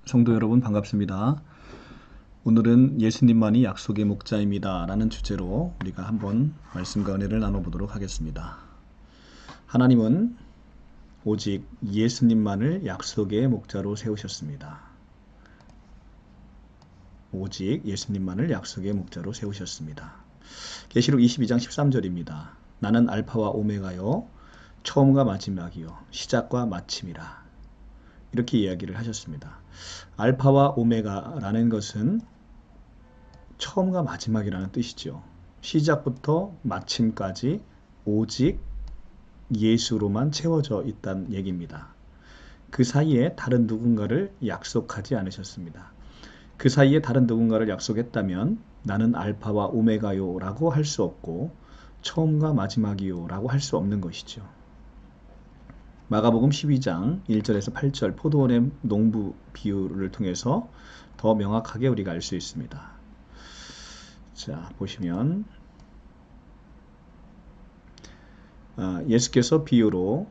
성도 여러분 반갑습니다. 오늘은 예수님만이 약속의 목자입니다 라는 주제로 우리가 한번 말씀과 은혜를 나눠보도록 하겠습니다. 하나님은 오직 예수님만을 약속의 목자로 세우셨습니다. 오직 예수님만을 약속의 목자로 세우셨습니다. 계시록 22장 13절입니다. 나는 알파와 오메가요 처음과 마지막이요 시작과 마침이라. 이렇게 이야기를 하셨습니다. 알파와 오메가라는 것은 처음과 마지막이라는 뜻이죠. 시작부터 마침까지 오직 예수로만 채워져 있다는 얘기입니다. 그 사이에 다른 누군가를 약속하지 않으셨습니다. 그 사이에 다른 누군가를 약속했다면 나는 알파와 오메가요 라고 할 수 없고 처음과 마지막이요 라고 할 수 없는 것이죠. 마가복음 12장 1절에서 8절 포도원의 농부 비유를 통해서 더 명확하게 우리가 알 수 있습니다. 자, 보시면 예수께서 비유로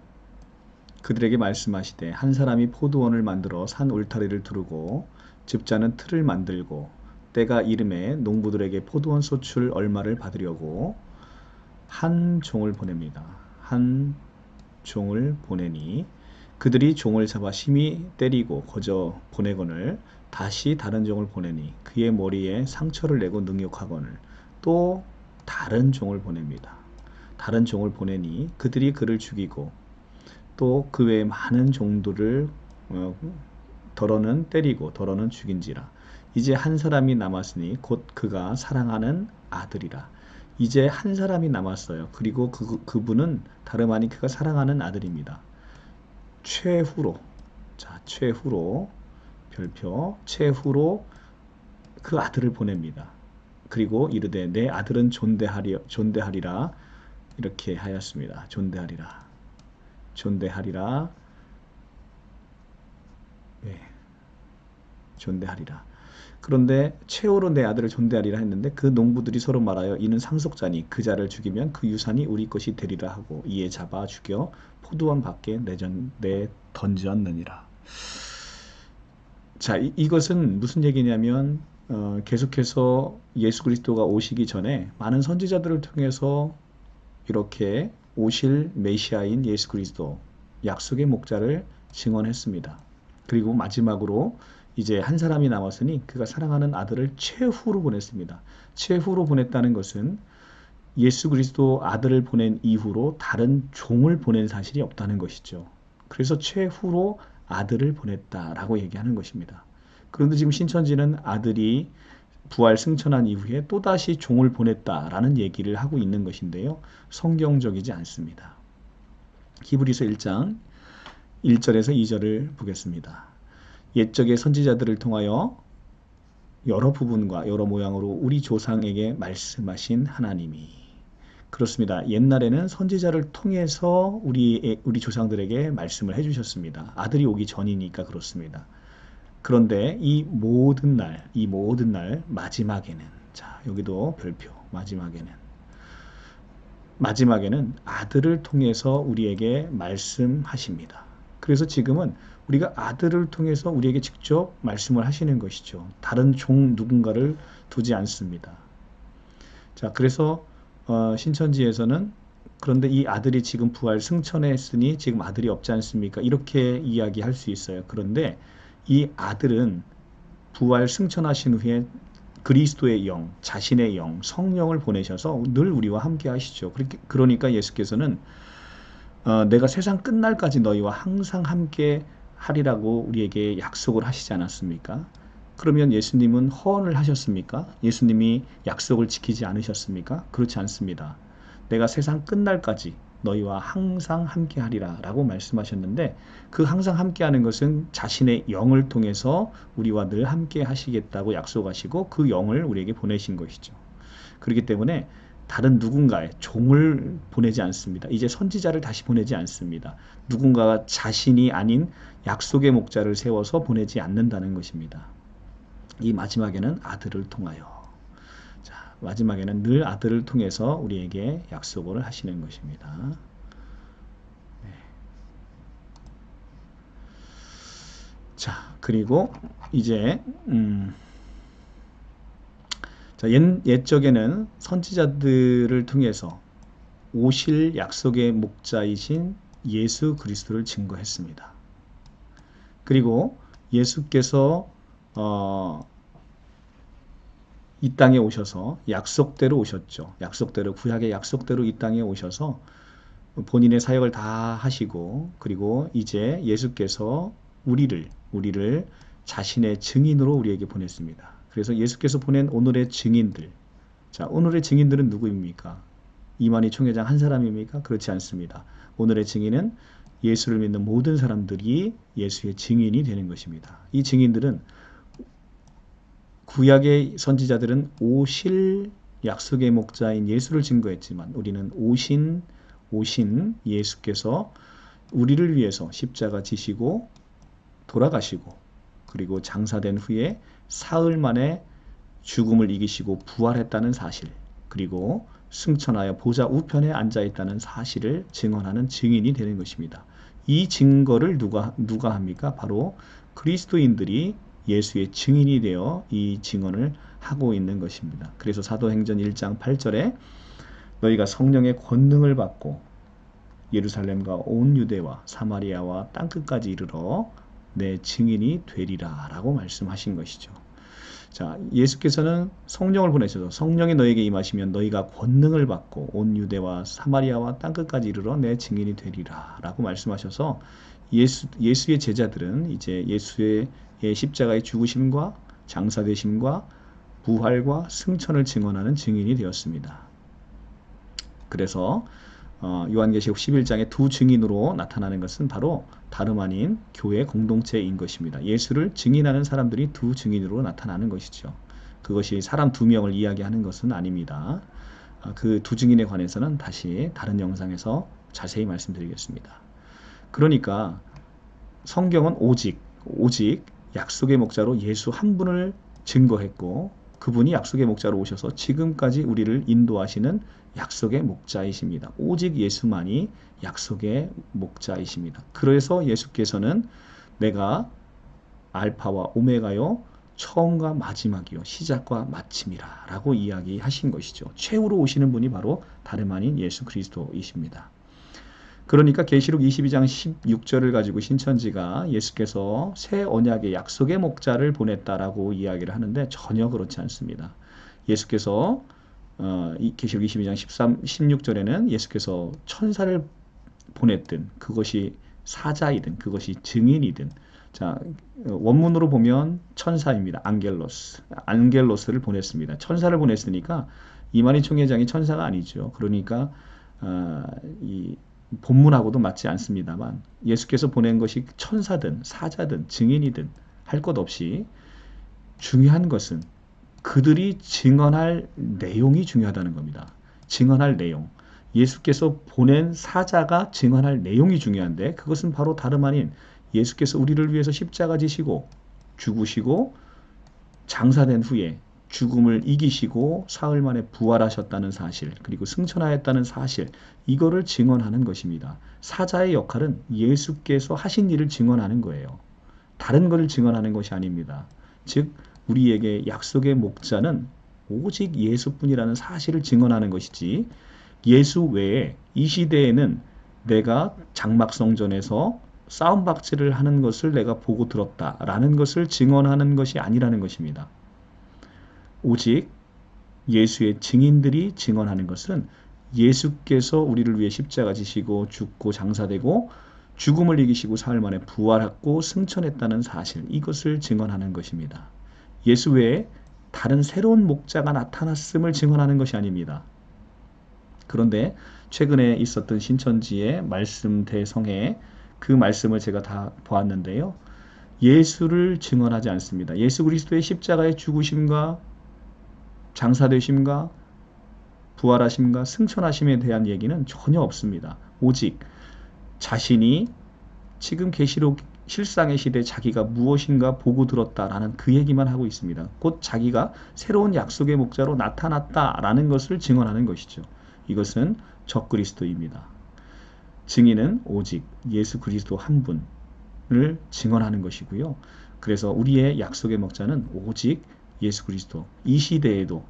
그들에게 말씀하시되 한 사람이 포도원을 만들어 산 울타리를 두르고 집자는 틀을 만들고 때가 이름에 농부들에게 포도원 소출 얼마를 받으려고 한 종을 보냅니다. 한 종을 보내니 그들이 종을 잡아 심히 때리고 거저 보내거늘 다시 다른 종을 보내니 그의 머리에 상처를 내고 능욕하거늘 또 다른 종을 보냅니다. 다른 종을 보내니 그들이 그를 죽이고 또 그 외에 많은 종들을 더러는 때리고 더러는 죽인지라. 이제 한 사람이 남았으니 곧 그가 사랑하는 아들이라. 이제 한 사람이 남았어요. 그리고 그분은 다름 아닌 그가 사랑하는 아들입니다. 최후로, 자, 최후로, 별표, 최후로 그 아들을 보냅니다. 그리고 이르되 내 아들은 존대하리라 이렇게 하였습니다. 존대하리라. 네, 존대하리라. 그런데 최후로 내 아들을 존대하리라 했는데 그 농부들이 서로 말하여 이는 상속자니 그 자를 죽이면 그 유산이 우리 것이 되리라 하고 이에 잡아 죽여 포도원 밖에 내던졌느니라. 자, 이것은 무슨 얘기냐면 계속해서 예수 그리스도가 오시기 전에 많은 선지자들을 통해서 이렇게 오실 메시아인 예수 그리스도 약속의 목자를 증언했습니다. 그리고 마지막으로 이제 한 사람이 남았으니 그가 사랑하는 아들을 최후로 보냈습니다. 최후로 보냈다는 것은 예수 그리스도 아들을 보낸 이후로 다른 종을 보낸 사실이 없다는 것이죠. 그래서 최후로 아들을 보냈다라고 얘기하는 것입니다. 그런데 지금 신천지는 아들이 부활 승천한 이후에 또다시 종을 보냈다라는 얘기를 하고 있는 것인데요. 성경적이지 않습니다. 히브리서 1장 1절에서 2절을 보겠습니다. 옛적의 선지자들을 통하여 여러 부분과 여러 모양으로 우리 조상에게 말씀하신 하나님이 그렇습니다. 옛날에는 선지자를 통해서 우리 조상들에게 말씀을 해주셨습니다. 아들이 오기 전이니까 그렇습니다. 그런데 이 모든 날 마지막에는 자 여기도 별표 마지막에는 아들을 통해서 우리에게 말씀하십니다. 그래서 지금은 우리가 아들을 통해서 우리에게 직접 말씀을 하시는 것이죠. 다른 종 누군가를 두지 않습니다. 자, 그래서 신천지에서는 그런데 이 아들이 지금 부활 승천했으니 지금 아들이 없지 않습니까? 이렇게 이야기할 수 있어요. 그런데 이 아들은 부활 승천하신 후에 그리스도의 영, 자신의 영, 성령을 보내셔서 늘 우리와 함께 하시죠. 그러니까 예수께서는 내가 세상 끝날까지 너희와 항상 함께 하리라고 우리에게 약속을 하시지 않았습니까? 그러면 예수님은 허언을 하셨습니까? 예수님이 약속을 지키지 않으셨습니까? 그렇지 않습니다. 내가 세상 끝날까지 너희와 항상 함께 하리라 라고 말씀하셨는데 그 항상 함께 하는 것은 자신의 영을 통해서 우리와 늘 함께 하시겠다고 약속하시고 그 영을 우리에게 보내신 것이죠. 그렇기 때문에 다른 누군가의 종을 보내지 않습니다. 이제 선지자를 다시 보내지 않습니다. 누군가가 자신이 아닌 약속의 목자를 세워서 보내지 않는다는 것입니다. 이 마지막에는 아들을 통하여 마지막에는 늘 아들을 통해서 우리에게 약속을 하시는 것입니다. 네. 자, 그리고 이제 자, 옛적에는 선지자들을 통해서 오실 약속의 목자이신 예수 그리스도를 증거했습니다. 그리고 예수께서 이 땅에 오셔서 약속대로 오셨죠. 약속대로, 구약의 약속대로 이 땅에 오셔서 본인의 사역을 다 하시고, 그리고 이제 예수께서 우리를 자신의 증인으로 우리에게 보냈습니다. 그래서 예수께서 보낸 오늘의 증인들. 자, 오늘의 증인들은 누구입니까? 이만희 총회장 한 사람입니까? 그렇지 않습니다. 오늘의 증인은 예수를 믿는 모든 사람들이 예수의 증인이 되는 것입니다. 이 증인들은 구약의 선지자들은 오실 약속의 목자인 예수를 증거했지만 우리는 오신 예수께서 우리를 위해서 십자가 지시고 돌아가시고 그리고 장사된 후에 사흘 만에 죽음을 이기시고 부활했다는 사실, 그리고 승천하여 보좌 우편에 앉아있다는 사실을 증언하는 증인이 되는 것입니다. 이 증거를 누가 합니까? 바로 그리스도인들이 예수의 증인이 되어 이 증언을 하고 있는 것입니다. 그래서 사도행전 1장 8절에 너희가 성령의 권능을 받고 예루살렘과 온 유대와 사마리아와 땅끝까지 이르러 내 증인이 되리라 라고 말씀하신 것이죠. 자, 예수께서는 성령을 보내셔서 성령이 너에게 임하시면 너희가 권능을 받고 온 유대와 사마리아와 땅끝까지 이르러 내 증인이 되리라 라고 말씀하셔서 예수의 제자들은 이제 예수의 십자가의 죽으심과 장사되심과 부활과 승천을 증언하는 증인이 되었습니다. 그래서 요한계시록 11장의 두 증인으로 나타나는 것은 바로 다름 아닌 교회 공동체인 것입니다. 예수를 증인하는 사람들이 두 증인으로 나타나는 것이죠. 그것이 사람 두 명을 이야기하는 것은 아닙니다. 그 두 증인에 관해서는 다시 다른 영상에서 자세히 말씀드리겠습니다. 그러니까 성경은 오직 약속의 목자로 예수 한 분을 증거했고 그분이 약속의 목자로 오셔서 지금까지 우리를 인도하시는 약속의 목자이십니다. 오직 예수만이 약속의 목자이십니다. 그래서 예수께서는 내가 알파와 오메가요, 처음과 마지막이요, 시작과 마침이라 라고 이야기하신 것이죠. 최후로 오시는 분이 바로 다름 아닌 예수 그리스도이십니다. 그러니까 계시록 22장 16절을 가지고 신천지가 예수께서 새 언약의 약속의 목자를 보냈다라고 이야기를 하는데 전혀 그렇지 않습니다. 예수께서 계시록 22장 16절에는 예수께서 천사를 보냈든 그것이 사자이든 그것이 증인이든, 자, 원문으로 보면 천사입니다. 안겔로스를 보냈습니다. 천사를 보냈으니까 이만희 총회장이 천사가 아니죠. 그러니까 이 본문하고도 맞지 않습니다만 예수께서 보낸 것이 천사든 사자든 증인이든 할 것 없이 중요한 것은 그들이 증언할 내용이 중요하다는 겁니다. 증언할 내용. 예수께서 보낸 사자가 증언할 내용이 중요한데 그것은 바로 다름 아닌 예수께서 우리를 위해서 십자가 지시고 죽으시고 장사된 후에 죽음을 이기시고 사흘 만에 부활하셨다는 사실, 그리고 승천하였다는 사실, 이거를 증언하는 것입니다. 사자의 역할은 예수께서 하신 일을 증언하는 거예요. 다른 것을 증언하는 것이 아닙니다. 즉 우리에게 약속의 목자는 오직 예수뿐이라는 사실을 증언하는 것이지, 예수 외에 이 시대에는 내가 장막성전에서 싸움박질을 하는 것을 내가 보고 들었다라는 것을 증언하는 것이 아니라는 것입니다. 오직 예수의 증인들이 증언하는 것은 예수께서 우리를 위해 십자가 지시고 죽고 장사되고 죽음을 이기시고 사흘 만에 부활하고 승천했다는 사실, 이것을 증언하는 것입니다. 예수 외에 다른 새로운 목자가 나타났음을 증언하는 것이 아닙니다. 그런데 최근에 있었던 신천지의 말씀 대성회, 그 말씀을 제가 다 보았는데요. 예수를 증언하지 않습니다. 예수 그리스도의 십자가의 죽으심과 장사되심과 부활하심과 승천하심에 대한 얘기는 전혀 없습니다. 오직 자신이 지금 계시록 실상의 시대에 자기가 무엇인가 보고 들었다라는 그 얘기만 하고 있습니다. 곧 자기가 새로운 약속의 목자로 나타났다라는 것을 증언하는 것이죠. 이것은 적그리스도입니다. 증인은 오직 예수 그리스도 한 분을 증언하는 것이고요. 그래서 우리의 약속의 목자는 오직 예수 그리스도. 이 시대에도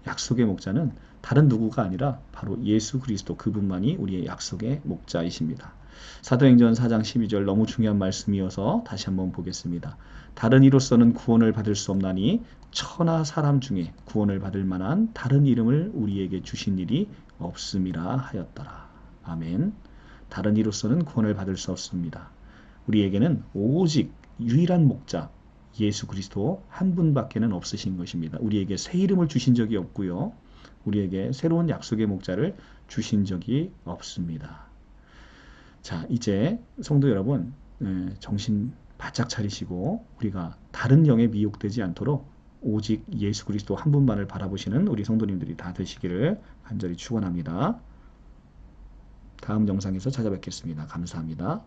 약속의 목자는 다른 누구가 아니라 바로 예수 그리스도 그분만이 우리의 약속의 목자이십니다. 사도행전 4장 12절 너무 중요한 말씀이어서 다시 한번 보겠습니다. 다른 이로서는 구원을 받을 수 없나니 천하 사람 중에 구원을 받을 만한 다른 이름을 우리에게 주신 일이 없음이라 하였더라. 아멘. 다른 이로서는 구원을 받을 수 없습니다. 우리에게는 오직 유일한 목자 예수 그리스도 한 분밖에는 없으신 것입니다. 우리에게 새 이름을 주신 적이 없고요. 우리에게 새로운 약속의 목자를 주신 적이 없습니다. 자, 이제 성도 여러분, 정신 바짝 차리시고 우리가 다른 영에 미혹되지 않도록 오직 예수 그리스도 한 분만을 바라보시는 우리 성도님들이 다 되시기를 간절히 축원합니다. 다음 영상에서 찾아뵙겠습니다. 감사합니다.